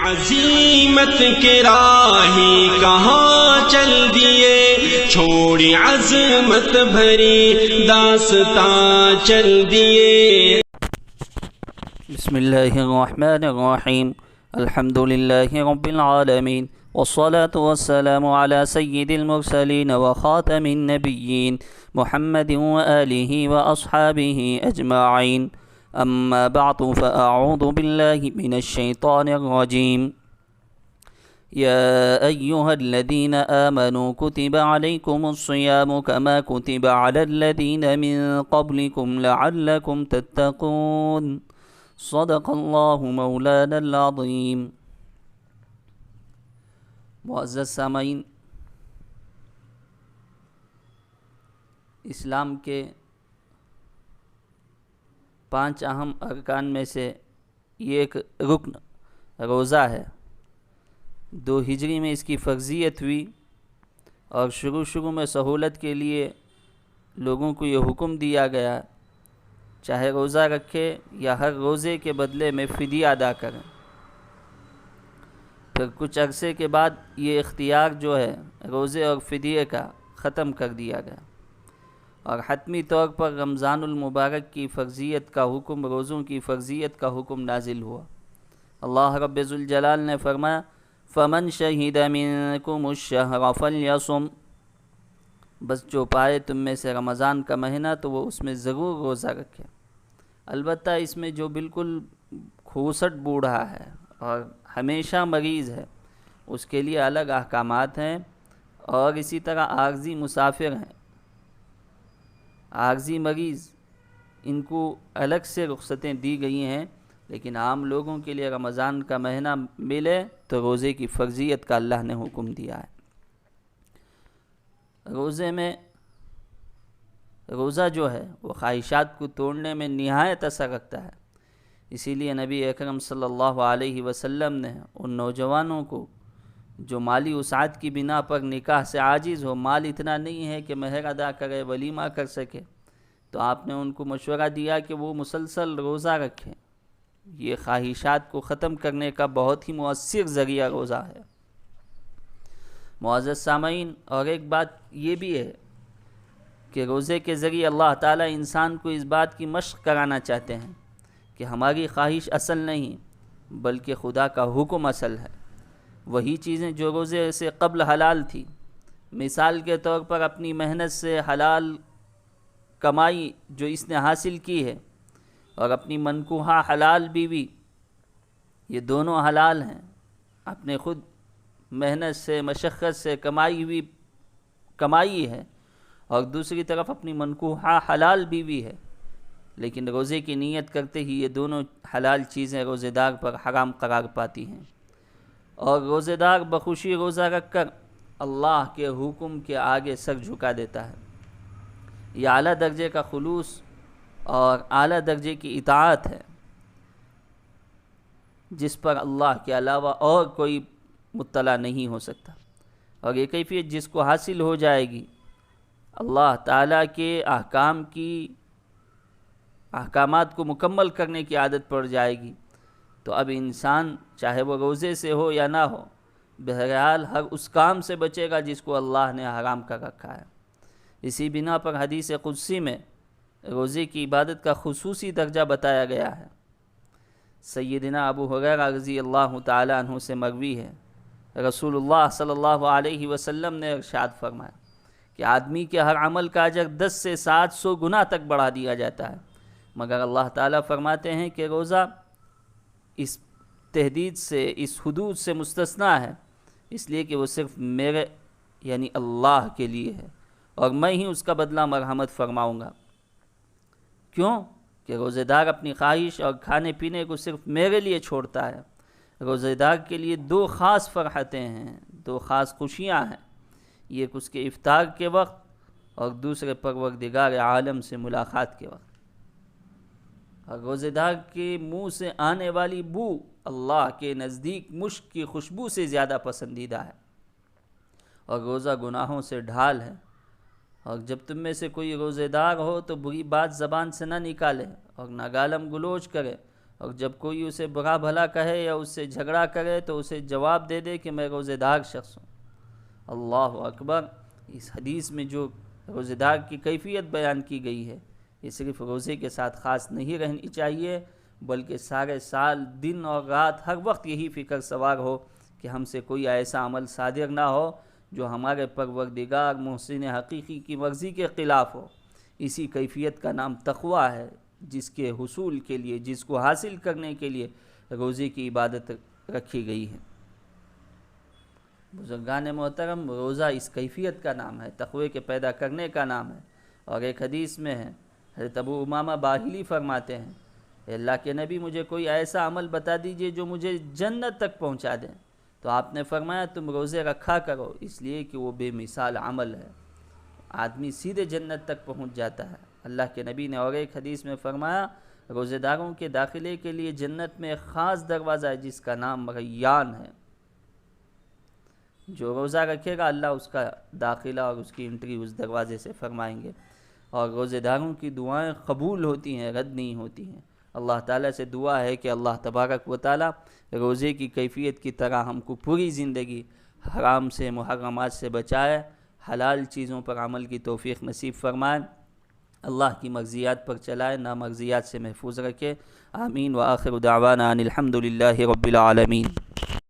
عزیمت کے راہی کہاں چل دیے، چھوڑی عظمت بھری داستاں چل دیے۔ بسم اللہ الرحمن الرحیم، الحمد للہ رب العالمین، والصلاة والسلام على سید المرسلین وخاتم النبیین محمد وآلہ واصحابہ اجمعین، اما بعد فاعوذ باللہ من الشیطان الرجیم۔ يا أيها الذين آمنوا كتب عليكم الصيام كما كتب على الذين من قبلكم لعلكم تتقون، صدق اللہ مولانا العظیم۔ معزز سامعین، اسلام کے 5 اہم ارکان میں سے یہ ایک رکن روزہ ہے۔ 2 ہجری میں اس کی فرضیت ہوئی اور شروع میں سہولت کے لیے لوگوں کو یہ حکم دیا گیا چاہے روزہ رکھے یا ہر روزے کے بدلے میں فدیہ ادا کریں۔ پھر کچھ عرصے کے بعد یہ اختیار جو ہے روزے اور فدیے کا ختم کر دیا گیا اور حتمی طور پر رمضان المبارک کی فرضیت کا حکم، روزوں کی فرضیت کا حکم نازل ہوا۔ اللہ رب ذوالجلال نے فرمایا فَمَنْ شَهِدَ مِنْكُمُ الشَّهْرَ فَلْيَصُمْ، بس جو پائے تم میں سے رمضان کا مہینہ تو وہ اس میں ضرور روزہ رکھے۔ البتہ اس میں جو بالکل کھوسٹ بوڑھا ہے اور ہمیشہ مریض ہے اس کے لیے الگ احکامات ہیں، اور اسی طرح عارضی مسافر ہیں، عارضی مریض، ان کو الگ سے رخصتیں دی گئی ہیں، لیکن عام لوگوں کے لیے رمضان کا مہینہ ملے تو روزے کی فرضیت کا اللہ نے حکم دیا ہے۔ روزہ جو ہے وہ خواہشات کو توڑنے میں نہایت اثر رکھتا ہے، اسی لیے نبی اکرم صلی اللہ علیہ وسلم نے ان نوجوانوں کو جو مالی وسعت کی بنا پر نکاح سے عاجز ہو، مال اتنا نہیں ہے کہ مہر ادا کرے، ولیمہ کر سکے، تو آپ نے ان کو مشورہ دیا کہ وہ مسلسل روزہ رکھیں۔ یہ خواہشات کو ختم کرنے کا بہت ہی مؤثر ذریعہ روزہ ہے۔ معزز سامعین، اور ایک بات یہ بھی ہے کہ روزے کے ذریعے اللہ تعالیٰ انسان کو اس بات کی مشق کرانا چاہتے ہیں کہ ہماری خواہش اصل نہیں بلکہ خدا کا حکم اصل ہے۔ وہی چیزیں جو روزے سے قبل حلال تھی، مثال کے طور پر اپنی محنت سے حلال کمائی جو اس نے حاصل کی ہے، اور اپنی منکوحہ حلال بیوی، یہ دونوں حلال ہیں، اپنے خود محنت سے مشقت سے کمائی ہے، اور دوسری طرف اپنی منکوحہ حلال بیوی ہے، لیکن روزے کی نیت کرتے ہی یہ دونوں حلال چیزیں روزے دار پر حرام قرار پاتی ہیں، اور روزے دار بخوشی روزہ رکھ کر اللہ کے حکم کے آگے سر جھکا دیتا ہے۔ یہ اعلیٰ درجے کا خلوص اور اعلیٰ درجے کی اطاعت ہے جس پر اللہ کے علاوہ اور کوئی مطلع نہیں ہو سکتا، اور یہ کیفیت جس کو حاصل ہو جائے گی، اللہ تعالیٰ کے احکامات کو مکمل کرنے کی عادت پڑ جائے گی، تو اب انسان چاہے وہ روزے سے ہو یا نہ ہو، بہرحال ہر اس کام سے بچے گا جس کو اللہ نے حرام کر رکھا ہے۔ اسی بنا پر حدیث قدسی میں روزے کی عبادت کا خصوصی درجہ بتایا گیا ہے۔ سیدنا ابو ہریرہ رضی اللہ تعالی عنہ سے مروی ہے، رسول اللہ صلی اللہ علیہ وسلم نے ارشاد فرمایا کہ آدمی کے ہر عمل کا اجر 10 سے 700 گنا تک بڑھا دیا جاتا ہے، مگر اللہ تعالیٰ فرماتے ہیں کہ روزہ اس تحدید سے، اس حدود سے مستثنیٰ ہے، اس لیے کہ وہ صرف میرے یعنی اللہ کے لیے ہے، اور میں ہی اس کا بدلہ مرحمت فرماؤں گا۔ کیوں؟ کہ روزہ دار اپنی خواہش اور کھانے پینے کو صرف میرے لیے چھوڑتا ہے۔ روزہ دار کے لیے 2 خاص فرحتیں ہیں، 2 خاص خوشیاں ہیں، ایک اس کے افطار کے وقت اور دوسرے پروردگار عالم سے ملاقات کے وقت۔ اور روزہ دار کے منہ سے آنے والی بو اللہ کے نزدیک مشک کی خوشبو سے زیادہ پسندیدہ ہے، اور روزہ گناہوں سے ڈھال ہے، اور جب تم میں سے کوئی روزے دار ہو تو بری بات زبان سے نہ نکالے اور نہ گالم گلوچ کرے اور جب کوئی اسے برا بھلا کہے یا اس سے جھگڑا کرے تو اسے جواب دے دے کہ میں روزے دار شخص ہوں۔ اللہ اکبر! اس حدیث میں جو روزے دار کی کیفیت بیان کی گئی ہے، یہ صرف روزے کے ساتھ خاص نہیں رہنی چاہیے، بلکہ سارے سال دن اور رات ہر وقت یہی فکر سوار ہو کہ ہم سے کوئی ایسا عمل صادر نہ ہو جو ہمارے پروردگار محسن حقیقی کی مرضی کے خلاف ہو۔ اسی کیفیت کا نام تقویٰ ہے، جس کے حصول کے لیے، جس کو حاصل کرنے کے لیے روزے کی عبادت رکھی گئی ہے۔ بزرگان محترم، روزہ اس کیفیت کا نام ہے، تقوی کے پیدا کرنے کا نام ہے۔ اور ایک حدیث میں ہے، حضرت ابو امامہ باہلی فرماتے ہیں، اے اللہ کے نبی، مجھے کوئی ایسا عمل بتا دیجئے جو مجھے جنت تک پہنچا دیں۔ تو آپ نے فرمایا تم روزے رکھا کرو، اس لیے کہ وہ بے مثال عمل ہے، آدمی سیدھے جنت تک پہنچ جاتا ہے۔ اللہ کے نبی نے اور ایک حدیث میں فرمایا، روزہ داروں کے داخلے کے لیے جنت میں ایک خاص دروازہ ہے جس کا نام ریان ہے۔ جو روزہ رکھے گا اللہ اس کا داخلہ اور اس کی انٹری اس دروازے سے فرمائیں گے۔ اور روزہ داروں کی دعائیں قبول ہوتی ہیں، رد نہیں ہوتی ہیں۔ اللہ تعالیٰ سے دعا ہے کہ اللہ تبارک و تعالیٰ روزے کی کیفیت کی طرح ہم کو پوری زندگی حرام سے، محرمات سے بچائے، حلال چیزوں پر عمل کی توفیق نصیب فرمائے، اللہ کی مرضیات پر چلائے، نامرضیات سے محفوظ رکھے۔ آمین۔ وآخر دعوانا ان الحمد للہ رب العالمین۔